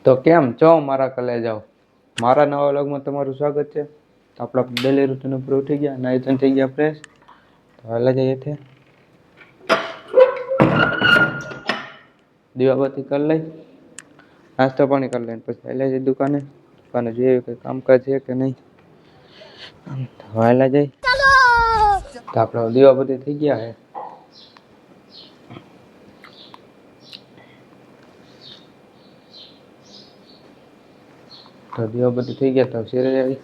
તો કેમ છો મારા કલેજાઓ? મારા નવા વ્લોગમાં તમારું સ્વાગત છે. આપણે ડેલી રૂટીન ઉપર ઉઠી ગયા, નાઈ ધોઈને થઈ ગયા ફ્રેશ. તો હાલ જઈએ છે દીવાબત્તી કરી લઈ, નાસ્તો પાણી કરી લઈને પછી હાલ્યા જઈએ દુકાને. દુકાને જોઈએ કંઈ કામકાજ છે કે નહીં. હાલ્યા જઈ તો આપણે દીવાબત્તી થઈ ગયા છે. તો દીવાબત્તી થઈ ગયા તો સિરાઈ આવી.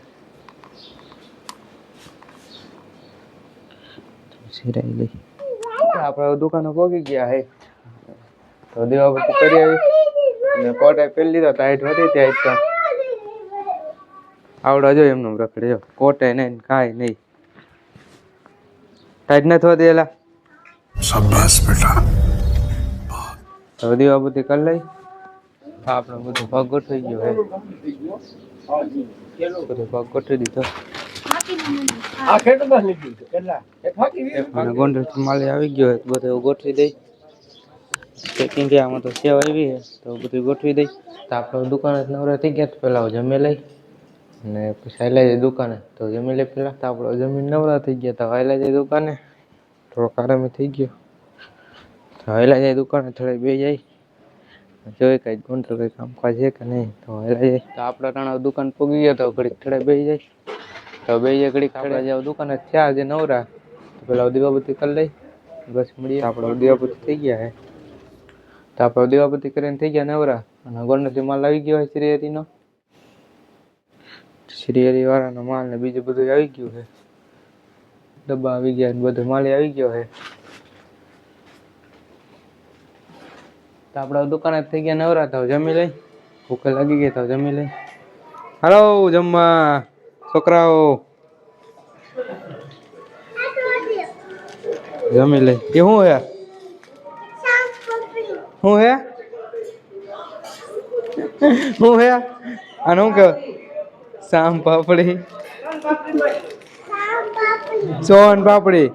સિરાઈ લઈ આપણે દુકાને પહોંચી ગયા હે. તો દીવાબત્તી કરી આવી અને કોટ પહેરી લીધો. ટાઈટ હતી ત્યાં તો આવડા જો એમનું રખડે જો કોટે નહીં કાંઈ નહીં. ટાઈટ નથી હોતી એલા. શાબાશ બેટા. તો દીવાબત્તી કરી લઈ. આપણે બધું પગ ગોઠવી ગયો હે. બધું પગ ગોઠવી દીધો. ગોંડલ માલી આવી ગયો બધું ગોઠવી દઈ. પેકિંગ કે આમાં તો સેવ આવી છે તો બધું ગોઠવી દઈ. તો આપણે દુકાને નવરા થઈ ગયા. પેલા જમી લઈ અને પછી હાલ્યા જઈએ દુકાને. તો જમી લઈ પેલા તો આપણે જમીન નવરા થઈ ગયા. તો હાલ્યા જઈએ દુકાને. થોડોક આરામ થઈ ગયો. તો હાલ્યા જઈએ દુકાને થોડી બે જાય જોઈ કઈ ગોંડલ કઈ કામકાજ છે કે નહીં. તો હાલ્યા જઈએ. તો આપણે ટાણા દુકાન પૂગી ગયા. તો ઘડીક થોડા બે જાય. તો બે ઘડીક આપણે જાવ દુકાને થયા જે નવરા. તો પેલા દીવાબત્તી કરી લઈ બસ મળીએ. આપણે દીવાબત્તી થઈ ગયા હે. તો આપણે દીવાબત્તી કરીને થઈ ગયા નવરા. અને ગોંડલથી માલ આવી ગયો હોય શ્રીહરિનો. શ્રીહરિ વાળાનો માલ ને બીજું બધું આવી ગયું છે. ડબ્બા આવી ગયા ને બધું માલ આવી ગયો છે. તો આપણે દુકાને થઈ ગયા નવરા. તો જમી લઈ. ભૂખ લાગી ગઈ તો જમી લઈ. હાલો જમવા છોકરાઓ. જમી લઈ. એ શું હે? શું હે? શું હે? અને શું કે શામ પાપડી સોન પાપડી.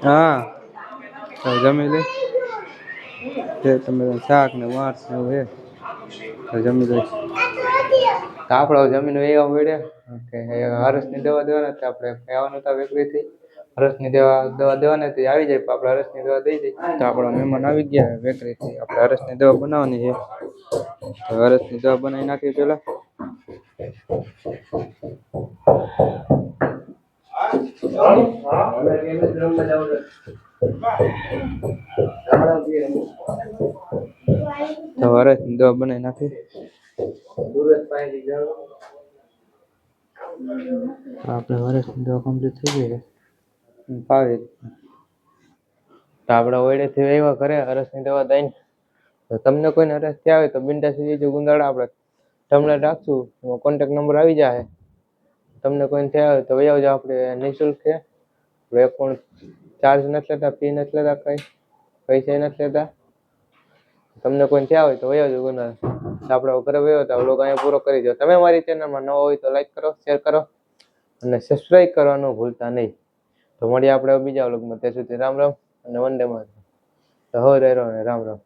હા તો જમી લઈ. તમે શાક ને માસ ને એવું હે તો જમી લઈ. તો આપણે જમીન એવા મળ્યા કે હર્ષની દવા દેવાના હતા. આપણે આવવાનું હતા વેકરીથી. હર્ષની દવા દેવાના હતી આવી જાય. આપણે હર્ષની દવા દઈ દઈ. તો આપણા મહેમાન આવી ગયા વેકરીથી. આપણે હર્ષની દવા બનાવવાની છે. તો હર્ષની દવા બનાવી નાખી પેલા. તો હર્ષની દવા બનાવી નાખી. આપણે હર્ષની દવા કમ્પ્લીટ થઈ ગઈ છે. પાવી તો આપણે ઓયડેથી આવ્યા ઘરે હર્ષની દવા દઈને. તો તમને કોઈને હર્ષ થયા હોય તો બિન્દાસ ગુંદાડા આપણે તમને રાખશું. એમાં કોન્ટેક્ટ નંબર આવી જાય. તમને કોઈને થયા હોય તો વહી આવજો. આપણે નિઃશુલ્ક છે. એક પણ ચાર્જ નથી લેતા, ફી નથી લેતા, કઈ પૈસા નથી લેતા. તમને કોઈ થયા હોય તો વહી આવજો ગુંદાડા. આપણે ઘરે વહી આવતા વ્લોગ અહીંયા પૂરો કરી દો. તમે મારી ચેનલમાં નવા હોય તો લાઈક કરો, શેર કરો અને સબસ્ક્રાઇબ કરવાનું ભૂલતા નહીં. તો મળીએ આપણે બીજા વ્લોગમાં. ત્યાં સુધી રામ રામ અને વંદે માતરમ. તો હવે રહ્યો ને રામ રામ.